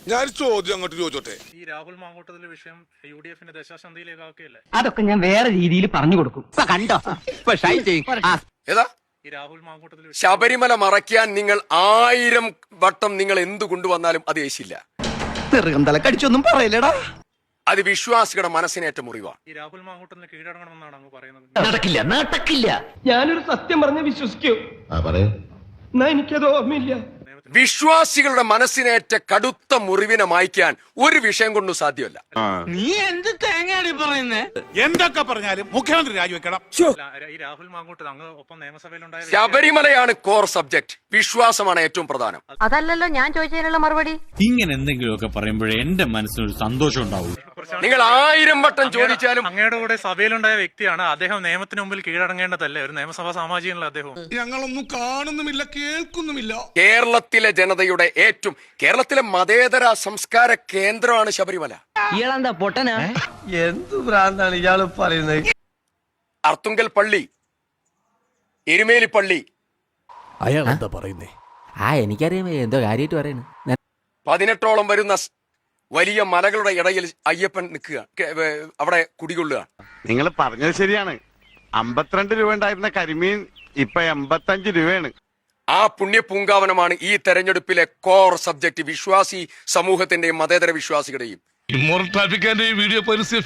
ഞാൻ ചോദ്യം അങ്ങോട്ട് ചോദിച്ചോട്ടെ. ഈ രാഹുൽ മാങ്കൂട്ടത്തിലെ വിഷയം UDF-ന്റെ ദശാസന്ധിയിലേക്കാക്കിയല്ലേ? അതൊക്കെ ഞാൻ വേറെ രീതിയിൽ പറഞ്ഞു കൊടുക്കും. കണ്ടോ ഏതാ ഈ രാഹുൽ മാങ്കൂട്ടത്തിലെ വിഷയം ശബരിമല മറയ്ക്കാൻ നിങ്ങൾ 1000 വട്ടം നിങ്ങൾ എന്ത് കൊണ്ടുവന്നാലും അത് ഏശില്ല. കടിച്ചൊന്നും പറയില്ലടാ. അത് വിശ്വാസികളുടെ മനസ്സിനേറ്റ മുറിവാണ്. ഈ രാഹുൽ മാങ്കൂട്ടത്തിന് കീഴടങ്ങണമെന്നാണ് അങ്ങ് പറയുന്നത്. നടക്കില്ല. ഞാനൊരു സത്യം പറഞ്ഞ വിശ്വസിക്കൂ. എന്നാ എനിക്കത് ഓർമ്മയില്ല. വിശ്വാസികളുടെ മനസ്സിനേറ്റ കടുത്ത മുറിവിനെ മായ്ക്കാൻ ഒരു വിഷയം കൊണ്ടും സാധ്യമല്ല. നീ എന്ത് തേങ്ങയാണ് പറയുന്നേ? എന്തൊക്കെ പറഞ്ഞാലും മുഖ്യമന്ത്രി രാജിവെക്കണം. ഈ രാഹുൽ മാങ്കൂട്ടത്ത് അങ്ങ് ഒപ്പം നിയമസഭയിലുണ്ടായ ശബരിമലയാണ് കോർ സബ്ജക്ട്, വിശ്വാസമാണ് ഏറ്റവും പ്രധാനം. അതല്ലല്ലോ ഞാൻ ചോദിച്ചതിനുള്ള മറുപടി. ഇങ്ങനെ എന്തെങ്കിലുമൊക്കെ പറയുമ്പോഴേ എന്റെ മനസ്സിനൊരു സന്തോഷം ഉണ്ടാവും. നിങ്ങൾ 1000 വട്ടം ചോദിച്ചാലും അങ്ങയുടെ കൂടെ സഭയിലുണ്ടായ വ്യക്തിയാണ് അദ്ദേഹം. നിയമത്തിന് മുമ്പിൽ കീഴടങ്ങേണ്ടതല്ലേ ഒരു നിയമസഭാ സാമാജികനുള്ള അദ്ദേഹം? ഞങ്ങളൊന്നും കാണുന്നുമില്ല, കേൾക്കുന്നുമില്ല. കേരളത്തിലെ ജനതയുടെ ഏറ്റവും കേരളത്തിലെ മതേതര സംസ്കാര കേന്ദ്രമാണ് ശബരിമല. ഇയാളെന്താ പൊട്ടനാ? എന്ത് ഭ്രാന്താണ് ഇയാള് പറയുന്നത്? അർത്തുങ്കൽ പള്ളി, എരുമേലി പള്ളി, അയാൾ എന്താ പറയുന്നേ? എനിക്കറിയാം എന്തോ കാര്യമായിട്ട് പറയുന്നു. 18ഓളം വരുന്ന വലിയ മലകളുടെ ഇടയിൽ അയ്യപ്പൻ നിൽക്കുക, അവിടെ കുടികൊള്ളുക. നിങ്ങൾ പറഞ്ഞത് ശരിയാണ്. 52 രൂപ ഉണ്ടായിരുന്ന കരിമീൻ ഇപ്പൊ 85 രൂപയാണ്. ആ പുണ്യപൂങ്കാവനമാണ് ഈ തെരഞ്ഞെടുപ്പിലെ കോർ സബ്ജക്ട്, വിശ്വാസി സമൂഹത്തിന്റെയും മതേതര വിശ്വാസികളുടെയും. ഇമ്മോറൽ ട്രാഫിക്കാന്റെ വീഡിയോ പരസ്യം